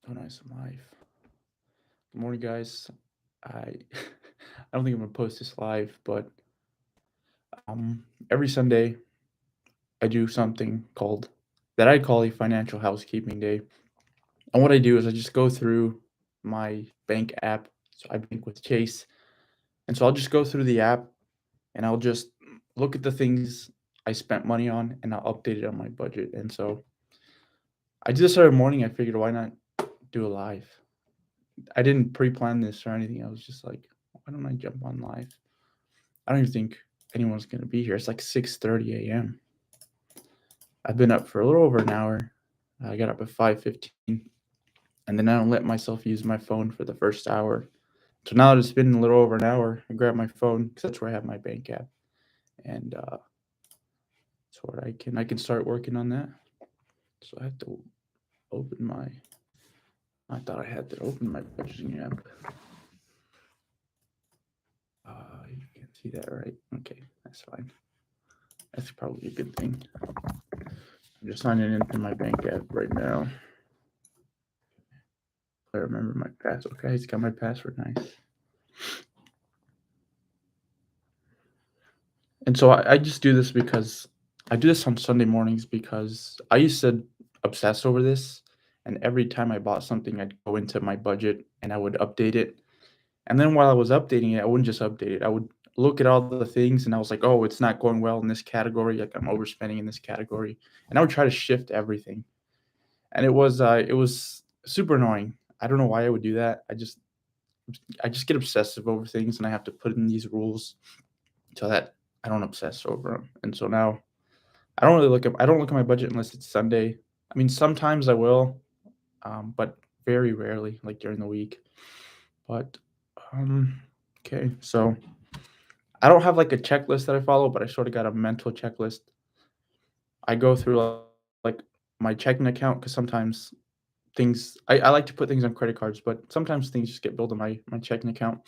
Oh, nice. I'm live. Good morning, guys. I I don't think I'm gonna post this live, but every Sunday I do something called that I call a financial housekeeping day. And what I do is I just go through my bank app. So I bank with Chase, and so I'll just go through the app and I'll just look at the things I spent money on and I'll update it on my budget. And so I did this every morning. I figured why not do a live? I didn't pre-plan this or anything. I was just like, why don't I jump on live? I don't even think anyone's gonna be here. It's like 6:30 a.m. I've been up for a little over an hour. I got up at 5:15, and then I don't let myself use my phone for the first hour. So now that it's been a little over an hour, I grab my phone because that's where I have my bank app, and so what I can start working on that. So I have to open my. I thought I had to open my budgeting app. You can see that, right? Okay, that's fine. That's probably a good thing. I'm just signing into my bank app right now. I remember my password. Okay, he's got my password. Nice. And so I just do this because I do this on Sunday mornings because I used to obsess over this. And every time I bought something, I'd go into my budget and I would update it. And then while I was updating it, I wouldn't just update it. I would look at all the things and I was like, oh, it's not going well in this category. Like I'm overspending in this category. And I would try to shift everything. And it was super annoying. I don't know why I would do that. I just get obsessive over things and I have to put in these rules so that I don't obsess over them. And so now I don't look at my budget unless it's Sunday. I mean, sometimes I will, but very rarely, like during the week. But um, okay, so I don't have like a checklist that I follow, but I sort of got a mental checklist. I go through like my checking account because sometimes I like to put things on credit cards, but sometimes things just get billed on my checking account.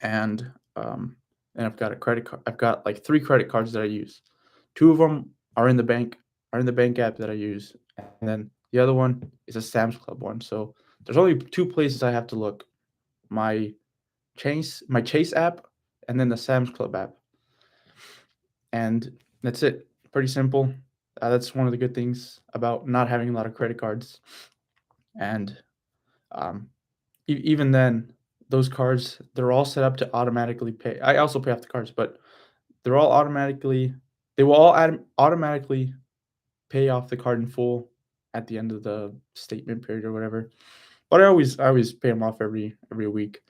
And and I've got a credit card. I've got like 3 credit cards that I use. 2 of them are in the bank app that I use, and then the other one is a Sam's Club one. So there's only 2 places I have to look: my Chase app, and then the Sam's Club app, and that's it. Pretty simple. That's one of the good things about not having a lot of credit cards, and um, even then, those cards they're all set up to automatically pay. I also pay off the cards, but they're all automatically they will all automatically pay off the card in full at the end of the statement period or whatever. But I always pay them off every week,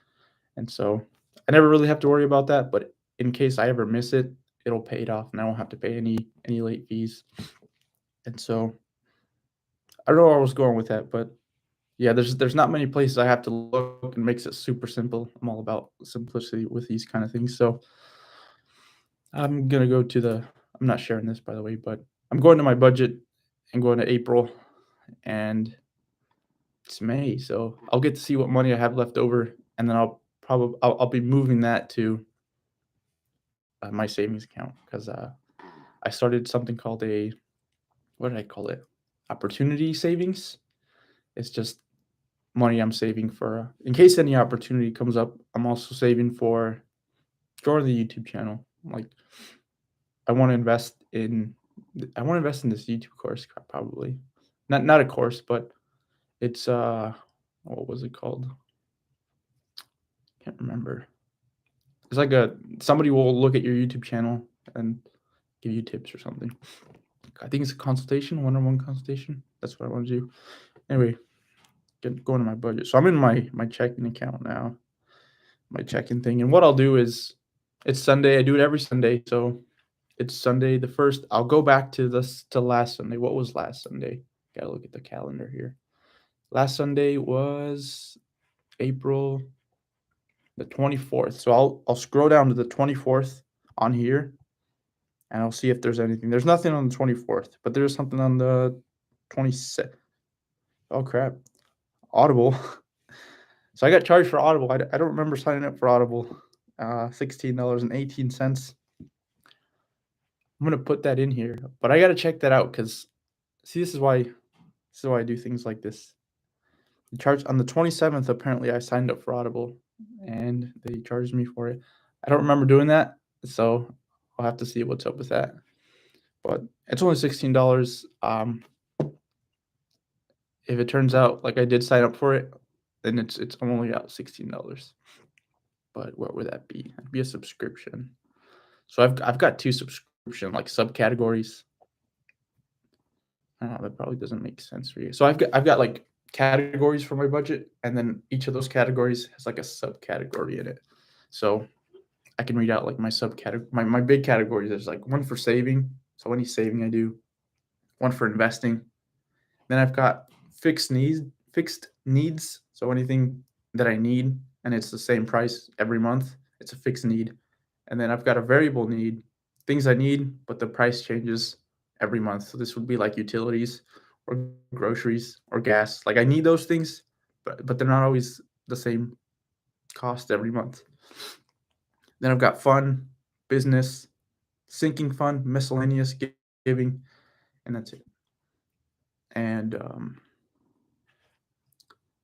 and so I never really have to worry about that. But in case I ever miss it, it'll pay it off, and I won't have to pay any late fees. And so I don't know where I was going with that, but yeah, there's not many places I have to look, and makes it super simple. I'm all about simplicity with these kind of things. So I'm gonna go to the. I'm not sharing this by the way, but I'm going to my budget and going to April, and it's May, so I'll get to see what money I have left over, and then I'll be moving that to my savings account because I started something called a what did I call it? Opportunity savings. It's just money I'm saving for in case any opportunity comes up. I'm also saving for growing the YouTube channel. Like I want to invest in I want to invest in this YouTube course probably. Not a course, but it's what was it called? Can't remember. It's like a somebody will look at your YouTube channel and give you tips or something. I think it's a consultation, one-on-one consultation. That's what I want to do. Anyway, going to my budget. So I'm in my checking account now, my checking thing. And what I'll do is it's Sunday. I do it every Sunday. So it's Sunday the first. I'll go back to this to last Sunday. What was last Sunday? Gotta look at the calendar here. Last Sunday was April the 24th. So I'll scroll down to the 24th on here and I'll see if there's anything. There's nothing on the 24th, but there's something on the 26th. Oh crap. Audible. So I got charged for Audible. I don't remember signing up for Audible. $16.18. I'm gonna put that in here, but I gotta check that out because see, this is why I do things like this. They charged on the 27th. Apparently, I signed up for Audible, and they charged me for it. I don't remember doing that, so I'll have to see what's up with that. But it's only $16. If it turns out like I did sign up for it, then it's only out $16. But what would that be? It'd be a subscription. So I've got two subscription like subcategories. I don't know, that probably doesn't make sense for you. So I've got like categories for my budget, and then each of those categories has like a subcategory in it. So I can read out like my subcategory, my big categories. There's like one for saving, so any saving I do, one for investing. Then I've got fixed needs. So anything that I need and it's the same price every month, it's a fixed need. And then I've got a variable need, things I need, but the price changes every month. So this would be like utilities or groceries or gas. Like I need those things, but they're not always the same cost every month. Then I've got fun, business, sinking fund, miscellaneous giving, and that's it. And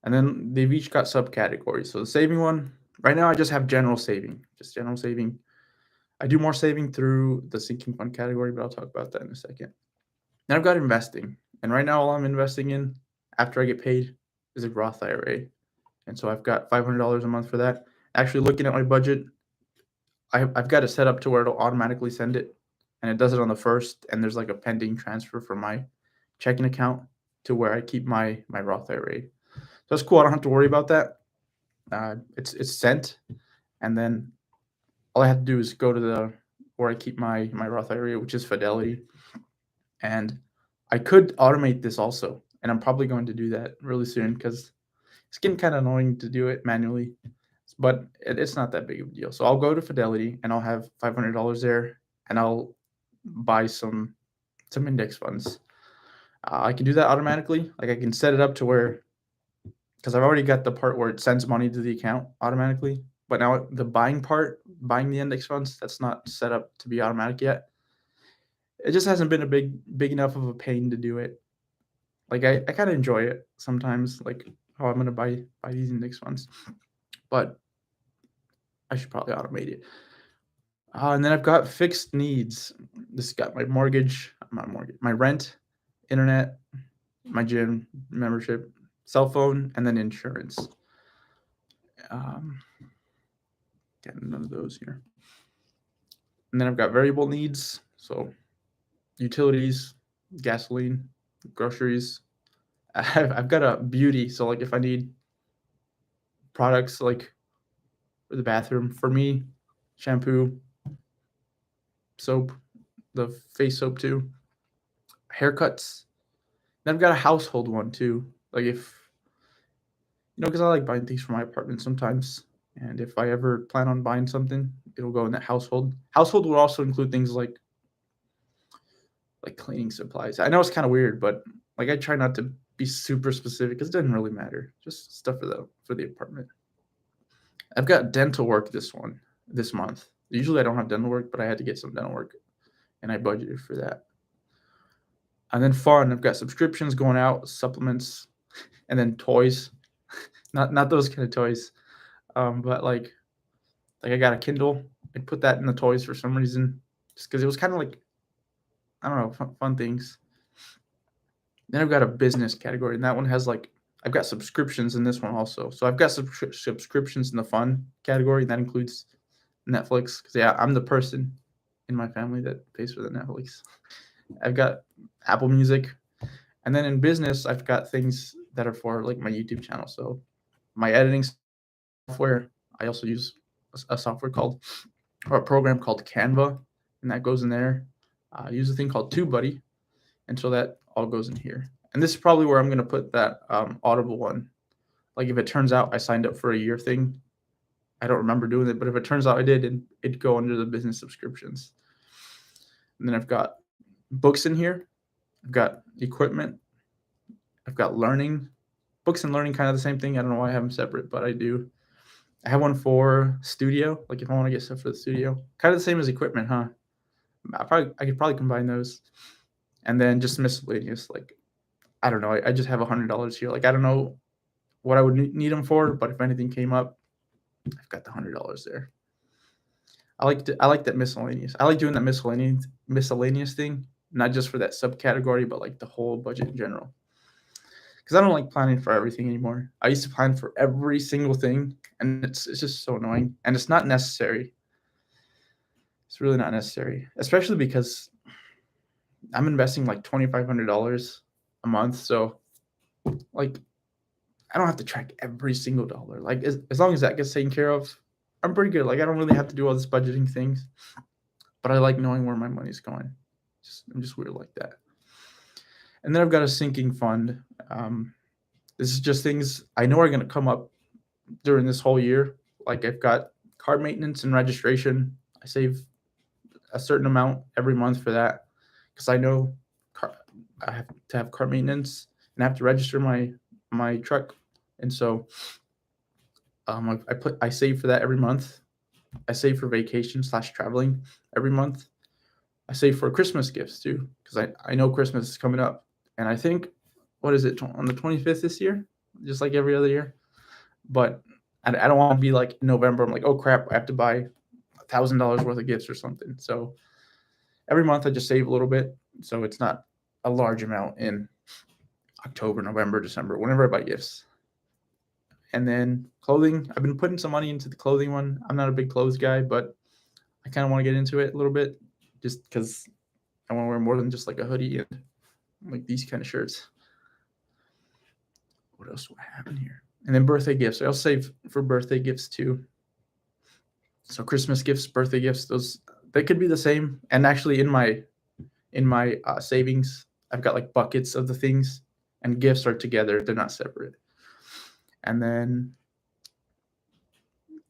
and then they've each got subcategories. So the saving one, right now I just have general saving, just general saving. I do more saving through the sinking fund category, but I'll talk about that in a second. Then I've got investing. And right now all I'm investing in after I get paid is a Roth IRA. And so I've got $500 a month for that. Actually looking at my budget, I've got it set up to where it'll automatically send it. And it does it on the first, and there's like a pending transfer from my checking account to where I keep my Roth IRA. So that's cool. I don't have to worry about that. It's sent, and then all I have to do is go to the where I keep my Roth IRA, which is Fidelity, and I could automate this also, and I'm probably going to do that really soon because it's getting kind of annoying to do it manually, but it's not that big of a deal. So I'll go to Fidelity and I'll have $500 there, and I'll buy some index funds. I can do that automatically. Like I can set it up to where because I've already got the part where it sends money to the account automatically. But now the buying part, buying the index funds, that's not set up to be automatic yet. It just hasn't been a big enough of a pain to do it. Like I kind of enjoy it sometimes, like oh I'm gonna buy these index funds, but I should probably automate it. And then I've got fixed needs. This got my rent, internet, my gym membership, cell phone, and then insurance. Um, Getting none of those here. And then I've got variable needs, so utilities, gasoline, groceries. I've got a beauty, so like if I need products like for the bathroom, for me, shampoo, soap, the face soap too, haircuts. And I've got a household one too. Like if because I like buying things for my apartment sometimes. And if I ever plan on buying something, it'll go in that household. Household will also include things like cleaning supplies. I know it's kind of weird, but like I try not to be super specific because it doesn't really matter. Just stuff for the apartment. I've got dental work this month. Usually I don't have dental work, but I had to get some dental work, and I budgeted for that. And then fun. I've got subscriptions going out, supplements, and then toys. Not those kind of toys, but like I got a Kindle. I put that in the toys for some reason, just because it was kind of like I don't know fun things. Then I've got a business category, and that one has like I've got subscriptions in this one also. So I've got subscriptions in the fun category. That includes Netflix because yeah, I'm the person in my family that pays for the Netflix. I've got Apple Music, and then in business, I've got things that are for like my YouTube channel. So my editing software. I also use a software called or a program called Canva, and that goes in there. I use a thing called TubeBuddy, and so that all goes in here. And this is probably where I'm going to put that Audible one. Like if it turns out I signed up for a year thing, I don't remember doing it, but if it turns out I did, it'd go under the business subscriptions. And then I've got books in here. I've got equipment. I've got learning. Books and learning kind of the same thing. I don't know why I have them separate, but I do. I have one for studio, like if I want to get stuff for the studio. Kind of the same as equipment, huh? I could probably combine those. And then just miscellaneous, like I don't know. I just have $100 here. Like I don't know what I would need them for, but if anything came up, I've got the $100 there. I like that miscellaneous. I like doing that miscellaneous thing, not just for that subcategory, but like the whole budget in general. Because I don't like planning for everything anymore. I used to plan for every single thing, and it's just so annoying, and it's not necessary. It's really not necessary, especially because I'm investing like $2,500 a month, so like I don't have to track every single dollar. Like as long as that gets taken care of, I'm pretty good. Like I don't really have to do all this budgeting things, but I like knowing where my money's going. I'm just weird like that. And then I've got a sinking fund. This is just things I know are going to come up during this whole year. Like I've got car maintenance and registration. I save a certain amount every month for that because I know I have to have car maintenance and I have to register my truck, and so I save for that every month. I save for vacation / traveling every month. I save for Christmas gifts too because I know Christmas is coming up, and I think what is it on the 25th this year, just like every other year. But I don't want to be like in November. I'm like, oh crap, I have to buy $1,000 worth of gifts or something. So every month I just save a little bit, so it's not a large amount in October, November, December, whenever I buy gifts. And then clothing, I've been putting some money into the clothing one. I'm not a big clothes guy, but I kind of want to get into it a little bit just because I want to wear more than just like a hoodie and like these kind of shirts. What else do I have in here? And then birthday gifts. I'll save for birthday gifts too. So Christmas gifts, birthday gifts, those they could be the same. And actually in my savings, I've got like buckets of the things, and gifts are together. They're not separate. And then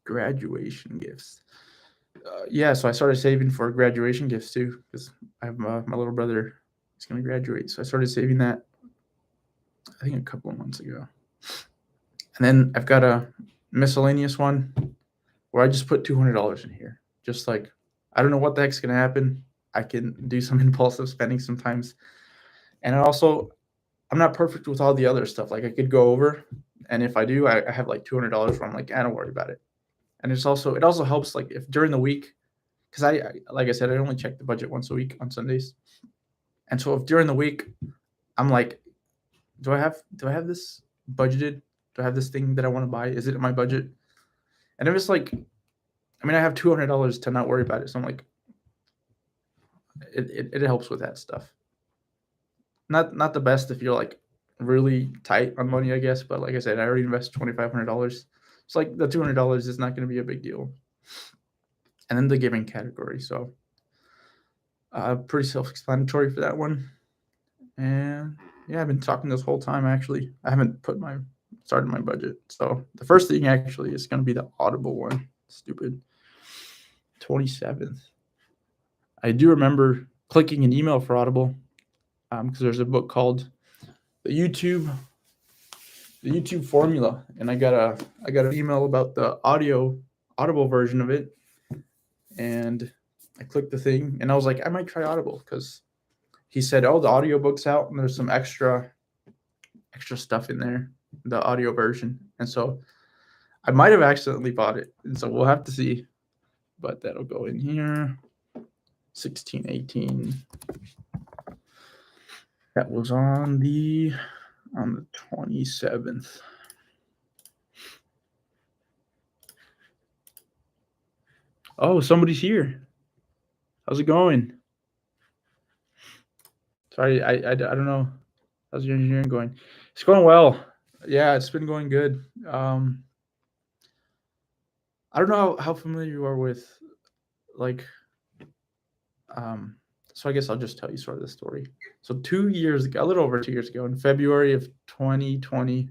graduation gifts. Yeah, so I started saving for graduation gifts too because I have my little brother. He's going to graduate. So I started saving that, I think, a couple of months ago. And then I've got a miscellaneous one where I just put $200 in here. Just like, I don't know what the heck's going to happen. I can do some impulsive spending sometimes. And I'm not perfect with all the other stuff. Like I could go over, and if I do, I have like $200 where I'm like, I don't worry about it. And it also helps like if during the week, because like I said, I only check the budget once a week on Sundays. And so if during the week I'm like, do I have this budgeted? Do I have this thing that I want to buy? Is it in my budget? And if it's like, I mean, I have $200 to not worry about it. So I'm like, it helps with that stuff. Not the best if you're like really tight on money, I guess. But like I said, I already invested $2,500. It's like the $200 is not going to be a big deal. And then the giving category. So pretty self-explanatory for that one. And yeah, I've been talking this whole time, actually. I haven't started my budget. So the first thing actually is going to be the Audible one. Stupid. 27th. I do remember clicking an email for Audible because there's a book called the YouTube Formula, and I got an email about the Audible version of it, and I clicked the thing, and I was like, I might try Audible because he said, oh, the audiobook's out, and there's some extra stuff in there, the audio version, and so I might have accidentally bought it, and so we'll have to see, but that'll go in here. 16/18. That was on the 27th. Oh, somebody's here. How's it going? Sorry, I don't know. How's your engineering going? It's going well. Yeah, it's been going good. I don't know how familiar you are with like so I guess I'll just tell you sort of the story. So 2 years ago, a little over 2 years ago, in February of 2020,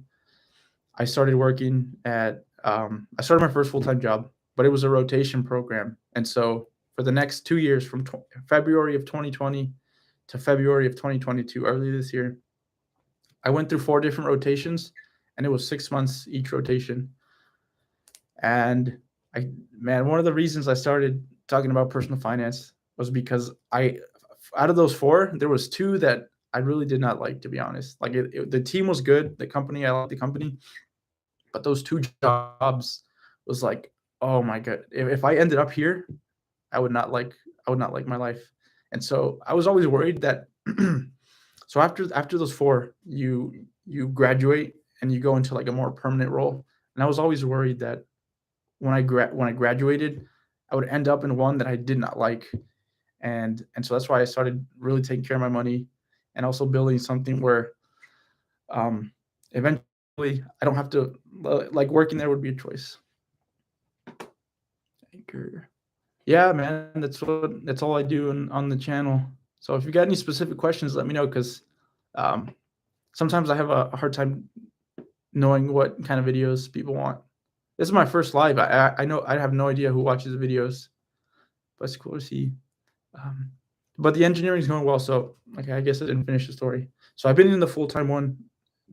I started working at I started my first full-time job, but it was a rotation program. And so for the next 2 years, from February of 2020 to February of 2022, early this year, I went through 4 different rotations, and it was 6 months each rotation. And one of the reasons I started talking about personal finance was because out of those 4, there was 2 that I really did not like, to be honest. Like the team was good, I liked the company, But those 2 jobs was like, oh my god, if I ended up here, I would not like my life. And so I was always worried that so after those 4, you graduate and you go into like a more permanent role. And I was always worried that when I graduated, I would end up in one that I did not like. And so that's why I started really taking care of my money and also building something where eventually I don't have to like working there would be a choice. Anchor. Yeah, man, that's all I do on the channel. So if you got any specific questions, let me know because um, sometimes I have a hard time knowing what kind of videos people want. This is my first live. I know I have no idea who watches the videos, but it's cool to see. But the engineering is going well, so okay, I guess I didn't finish the story. So I've been in the full-time one,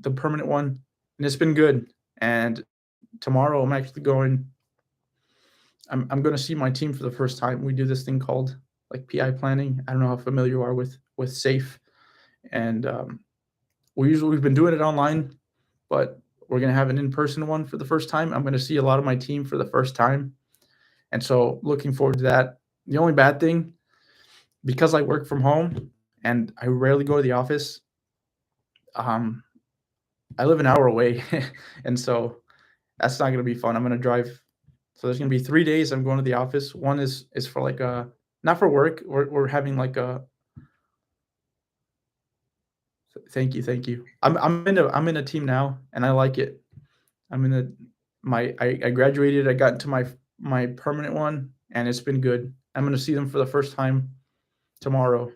the permanent one, and it's been good. And tomorrow I'm actually going. I'm going to see my team for the first time. We do this thing called like PI planning. I don't know how familiar you are with SAFE, and we've been doing it online, but we're going to have an in-person one for the first time. I'm going to see a lot of my team for the first time, and so looking forward to that. The only bad thing, because I work from home and I rarely go to the office, um, I live an hour away, and so that's not going to be fun. I'm going to drive. So there's going to be 3 days I'm going to the office. One is for like a not for work. We're having like a thank you. I'm in a team now, and I like it. I'm in I graduated. I got into my permanent one, and it's been good. I'm going to see them for the first time tomorrow,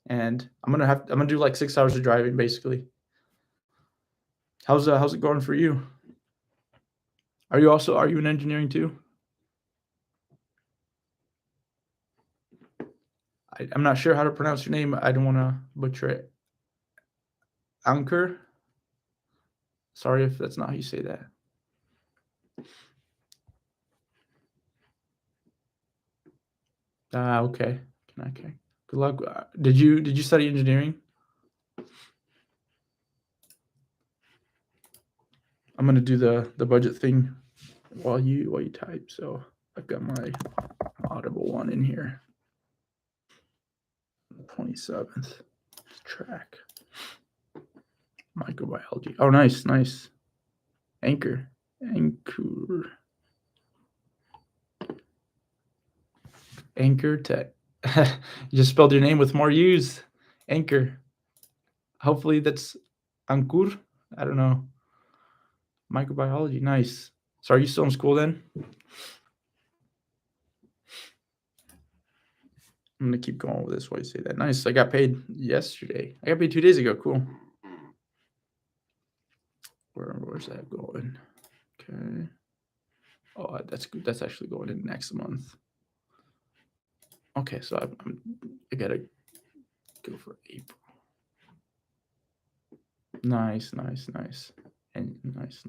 and I'm gonna do like 6 hours of driving basically. How's it going for you? Are you in engineering too? I'm not sure how to pronounce your name. I don't want to butcher it. Anchor. Sorry if that's not how you say that. Okay. Okay. Good luck. Did you study engineering? I'm gonna do the budget thing while you type. So I've got my Audible one in here. 27th track. Microbiology. Oh, nice. Anchor. Anchor Tech. You just spelled your name with more U's. Anchor. Hopefully that's Ankur. I don't know. Microbiology. Nice. So are you still in school then? I'm gonna keep going with this while you say that. Nice. I got paid yesterday. I got paid 2 days ago. Cool. Where's that going? Okay. Oh, that's good. That's actually going in next month. Okay, so I gotta go for April. Nice. And nice.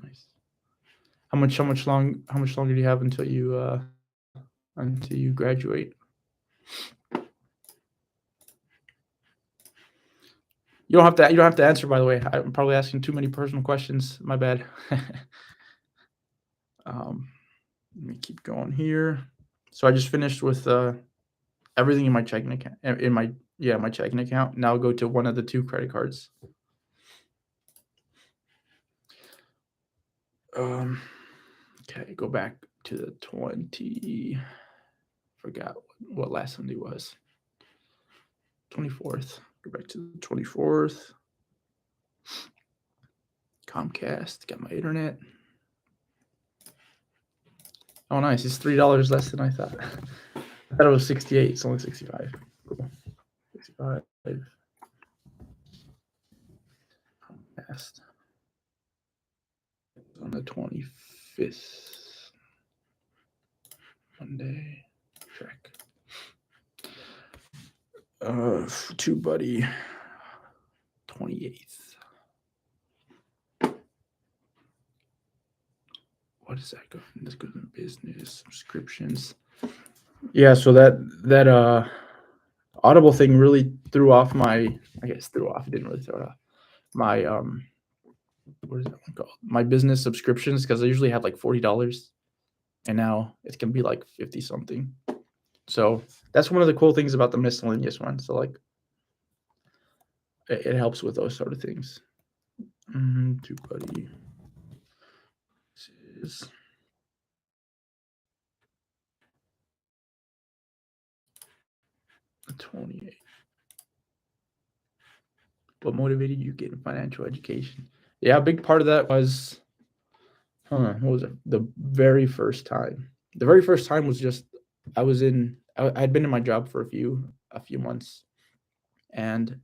How much longer do you have until you graduate? You don't have to answer, by the way. I'm probably asking too many personal questions. My bad. Let me keep going here. So I just finished with everything in my checking account. My checking account. Now I'll go to one of the 2 credit cards. Okay, go back to the 20. Forgot what last Sunday was. 24th. Go back to the 24th. Comcast. Got my internet. Oh, nice. It's $3 less than I thought. I thought it was 68. It's only 65. Cool. 65. Comcast. On the 25th. Monday. Check. TubeBuddy. 28th. What does that go? Let's go to business subscriptions. Yeah, so that Audible thing really threw off my. I guess threw off. It didn't really throw it off. My what is that one called? My business subscriptions, because I usually have like $40, and now it's gonna be like 50 something. So that's one of the cool things about the miscellaneous one. So like it helps with those sort of things. TubeBuddy. This is 28. What motivated you getting financial education? Yeah, a big part of that was, what was it? The very first time. The very first time was just I had been in my job for a few months, and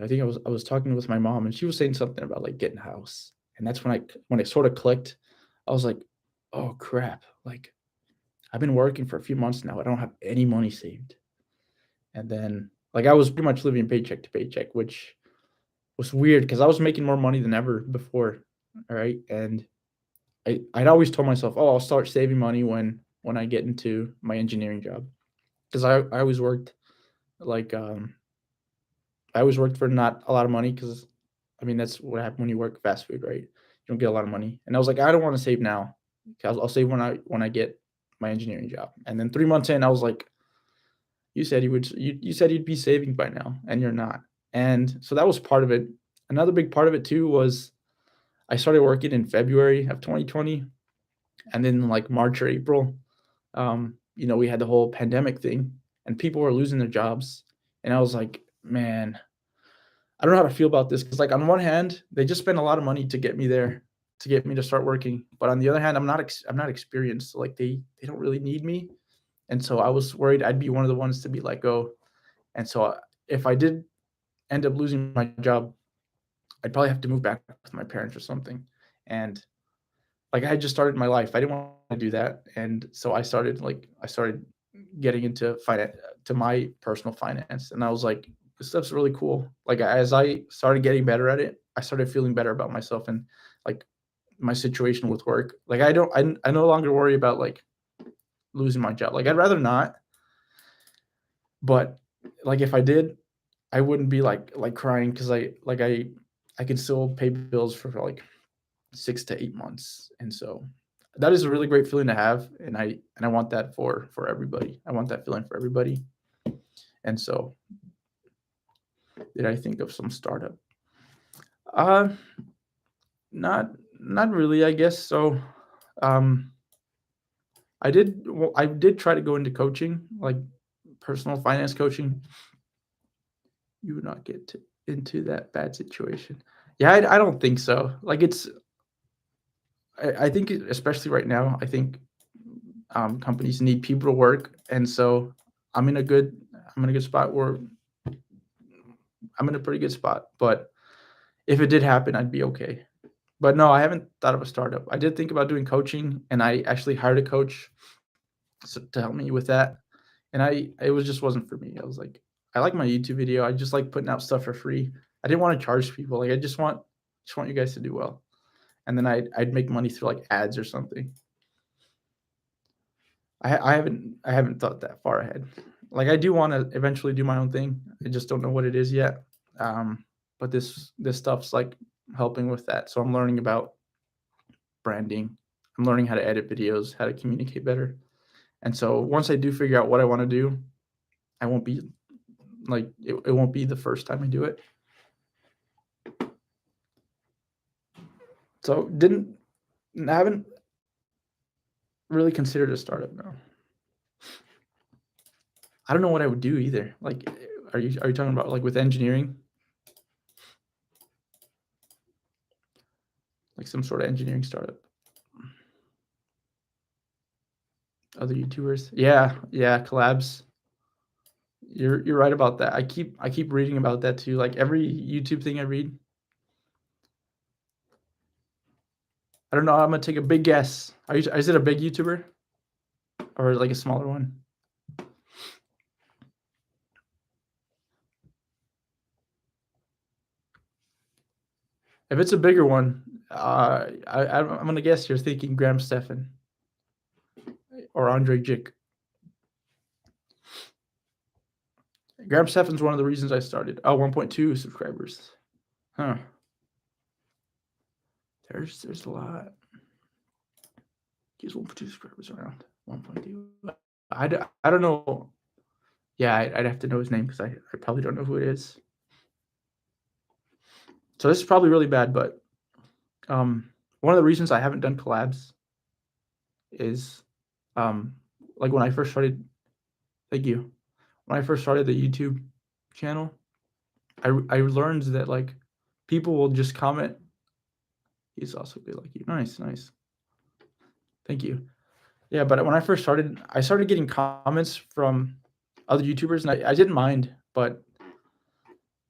I think I was talking with my mom, and she was saying something about like getting a house, and that's when it sort of clicked. I was like, oh crap! Like I've been working for a few months now. I don't have any money saved, and then like I was pretty much living paycheck to paycheck, which was weird because I was making more money than ever before. All right, and I'd always told myself, oh, I'll start saving money when I get into my engineering job, because I always worked like I always worked for not a lot of money, because I mean that's what happens when you work fast food, right? You don't get a lot of money, and I was like, I don't want to save now. I'll save when I get my engineering job. And then 3 months in, I was like, you said you'd be saving by now, and you're not. And so that was part of it. Another big part of it too was I started working in February of 2020, and then like March or April, we had the whole pandemic thing, and people were losing their jobs, and I was like, man, I don't know how to feel about this, because like on one hand, they just spent a lot of money to get me there, to get me to start working, but on the other hand, I'm not experienced, so like they don't really need me, and so I was worried I'd be one of the ones to be let go, and so if I did end up losing my job, I'd probably have to move back with my parents or something, and like I had just started my life. I didn't want to do that. And so I started getting into finance, to my personal finance. And I was like, this stuff's really cool. Like as I started getting better at it, I started feeling better about myself and like my situation with work. Like I no longer worry about like losing my job. Like I'd rather not, but like if I did, I wouldn't be like crying, because I could still pay bills for like 6 to 8 months, and so that is a really great feeling to have, and I want that for everybody. I want that feeling for everybody, and so did I think of some startup? Uh, not really, I guess so. Um, I did try to go into coaching, like personal finance coaching. You would not get into that bad situation. Yeah, I don't think so. Like I think especially right now, I think companies need people to work, and so I'm in a good I'm in a good spot where I'm in a pretty good spot. But if it did happen, I'd be okay. But no, I haven't thought of a startup. I did think about doing coaching, and I actually hired a coach to help me with that. And it was just wasn't for me. I was like, I like my YouTube video. I just like putting out stuff for free. I didn't want to charge people. Like I just want you guys to do well, and then I'd make money through like ads or something. I haven't thought that far ahead. Like I do want to eventually do my own thing. I just don't know what it is yet. But this stuff's like helping with that. So I'm learning about branding. I'm learning how to edit videos, how to communicate better. And so once I do figure out what I want to do, I won't be like it won't be the first time I do it. So I haven't really considered a startup now. I don't know what I would do either. Like are you talking about like with engineering? Like some sort of engineering startup. Other YouTubers. Yeah, collabs. You're right about that. I keep reading about that too. Like every YouTube thing I read, I don't know. I'm gonna take a big guess. Is it a big YouTuber or like a smaller one? If it's a bigger one, I'm gonna guess you're thinking Graham Stephan or Andre Jick. Graham Stephan's one of the reasons I started. Oh, 1.2 subscribers. Huh. There's a lot. He's 1.2 subscribers around 1.2. I don't know. Yeah, I'd have to know his name because I probably don't know who it is. So this is probably really bad, but one of the reasons I haven't done collabs is like when I first started. Thank you. When I first started the YouTube channel, I learned that like people will just comment. He's also good like you. Nice. Thank you. Yeah, but when I first started, I started getting comments from other YouTubers, and I didn't mind, but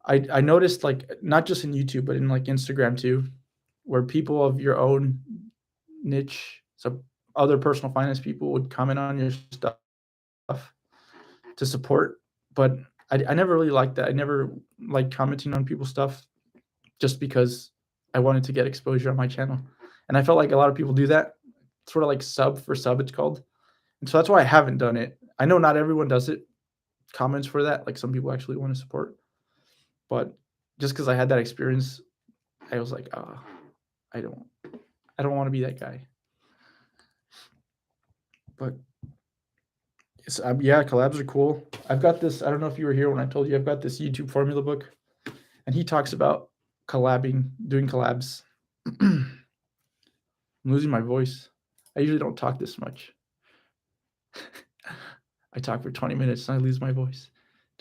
I noticed like not just in YouTube, but in like Instagram too, where people of your own niche, so other personal finance people would comment on your stuff to support, but I never really liked that. I never liked commenting on people's stuff just because I wanted to get exposure on my channel, and I felt like a lot of people do that, sort of like sub for sub, it's called. And so that's why I haven't done it. I know not everyone does it, comments for that. Like some people actually want to support. But just because I had that experience, I was like, I don't want to be that guy. But yeah, collabs are cool. I've got this. I don't know if you were here when I told you I've got this YouTube formula book, and he talks about doing collabs. I'm losing my voice. I usually don't talk this much. I talk for 20 minutes and I lose my voice.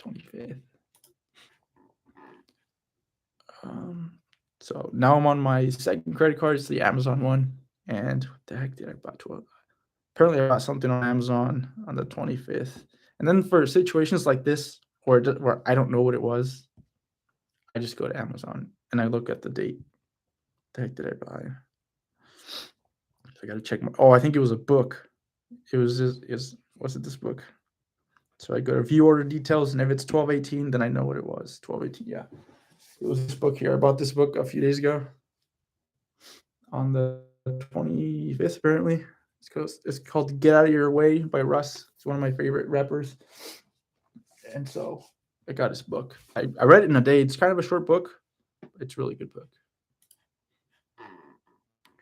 25th. So now I'm on my second credit card. It's the Amazon one. And what the heck did I buy? 12? Apparently I bought something on Amazon on the 25th. And then for situations like this where I don't know what it was, I just go to Amazon and I look at the date. What the heck did I buy? So I got to check I think it was a book. Was it this book? So I go to view order details, and if it's 12/18, then I know what it was. 12/18, yeah. It was this book here. I bought this book a few days ago on the 25th, apparently. It's called Get Out of Your Way by Russ. It's one of my favorite rappers. And so I got his book. I read it in a day. It's kind of a short book. It's a really good book.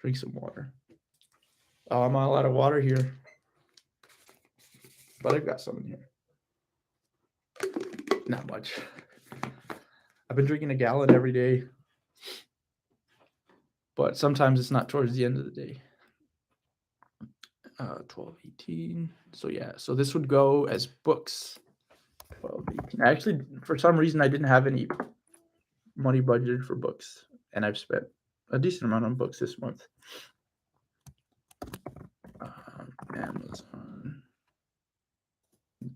Drink some water. Oh, I'm on a lot of water here. But I've got some in here. Not much. I've been drinking a gallon every day. But sometimes it's not towards the end of the day. 12/18. So yeah, so this would go as books. 12/18. Actually, for some reason, I didn't have any money budgeted for books, and I've spent a decent amount on books this month. Amazon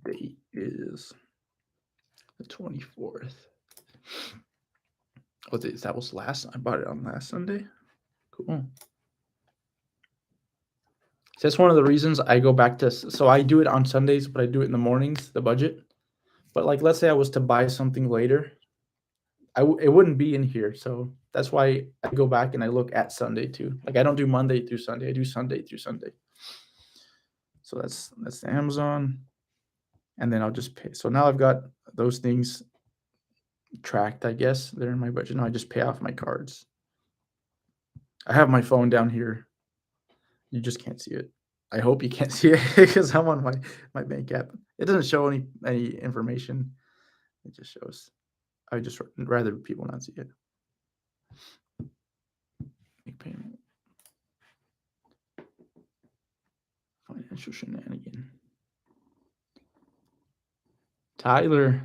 date is the 24th. Oh, that was I bought it on last Sunday. Cool. So that's one of the reasons I go back to. So I do it on Sundays, but I do it in the mornings, the budget. But like, let's say I was to buy something later, it wouldn't be in here. So that's why I go back and I look at Sunday too. Like I don't do Monday through Sunday. I do Sunday through Sunday. So that's the Amazon. And then I'll just pay. So now I've got those things tracked, I guess. They're in my budget. Now I just pay off my cards. I have my phone down here. You just can't see it. I hope you can't see it because I'm on my bank app. It doesn't show any information. It just shows. I just rather people not see it. Make payment. Financial shenanigan. Tyler.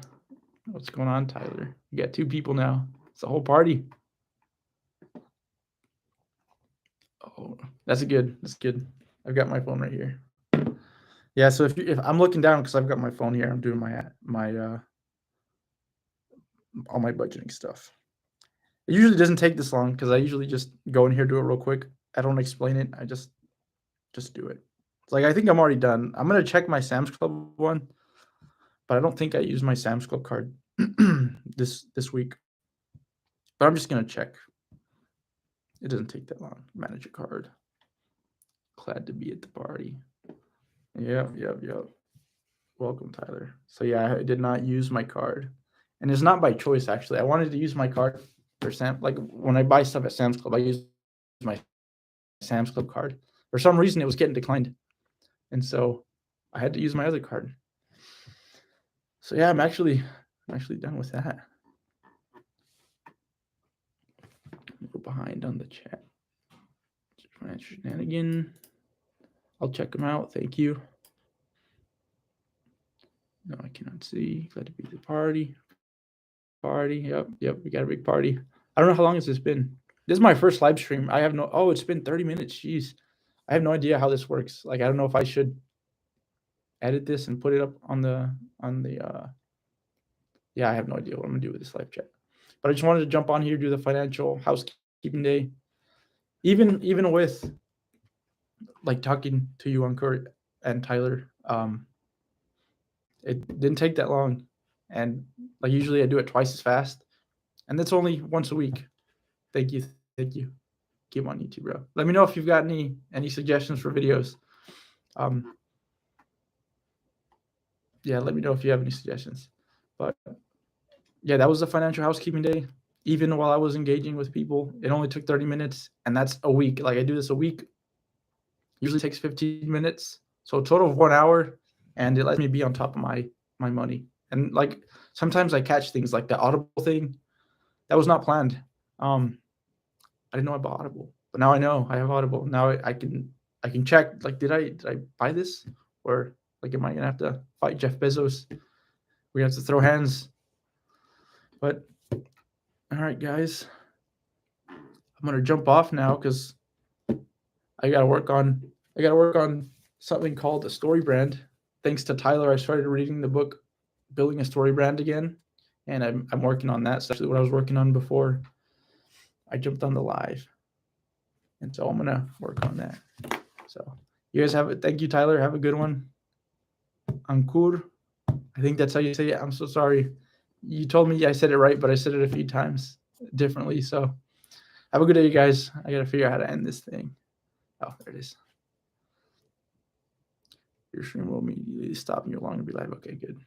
What's going on, Tyler? You got 2 people now. It's a whole party. Oh, that's good. I've got my phone right here. Yeah, so if I'm looking down because I've got my phone here, I'm doing my all my budgeting stuff. It usually doesn't take this long because I usually just go in here, do it real quick. I don't explain it. I just do it. It's like I think I'm already done. I'm gonna check my Sam's Club one, but I don't think I used my Sam's Club card this week. But I'm just gonna check. It doesn't take that long. Manage a card. Glad to be at the party. Yep. Welcome, Tyler. So yeah, I did not use my card. And it's not by choice, actually. I wanted to use my card for like when I buy stuff at Sam's Club, I use my Sam's Club card. For some reason, it was getting declined, and so I had to use my other card. So yeah, I'm actually done with that. I'm a little behind on the chat. Financial shenanigan. I'll check them out. Thank you. No, I cannot see. Glad to be at the party. Yep. We got a big party. I don't know how long has this been. This is my first live stream. I have no. Oh, it's been 30 minutes. Jeez, I have no idea how this works. Like, I don't know if I should edit this and put it up on the. Yeah, I have no idea what I'm gonna do with this live chat. But I just wanted to jump on here, do the financial housekeeping day. Even with like talking to you, Ankur and Tyler, it didn't take that long, and like usually I do it twice as fast, and that's only once a week. Thank you. Keep on YouTube, bro. Let me know if you've got any suggestions for videos. Yeah, let me know if you have any suggestions. But yeah, that was the financial housekeeping day. Even while I was engaging with people, it only took 30 minutes, and that's a week. Like, I do this a week. Usually takes 15 minutes, so a total of 1 hour, and it lets me be on top of my money. And like sometimes I catch things like the Audible thing that was not planned. I didn't know I bought Audible, but now I know I have Audible. Now I can check, like, did I buy this, or like, am I gonna have to fight Jeff Bezos? We have to throw hands. But all right, guys, I'm gonna jump off now because I gotta work on something called a story brand. Thanks to Tyler, I started reading the book Building a Story Brand again, and I'm working on that. It's actually what I was working on before I jumped on the live, and so I'm gonna work on that. So you guys have it. Thank you, Tyler. Have a good one. Ankur, I think that's how you say it. I'm so sorry. You told me I said it right, but I said it a few times differently. So have a good day, you guys. I gotta figure out how to end this thing. Oh, there it is. Your stream will immediately stop and you'll longer be live. Okay, good.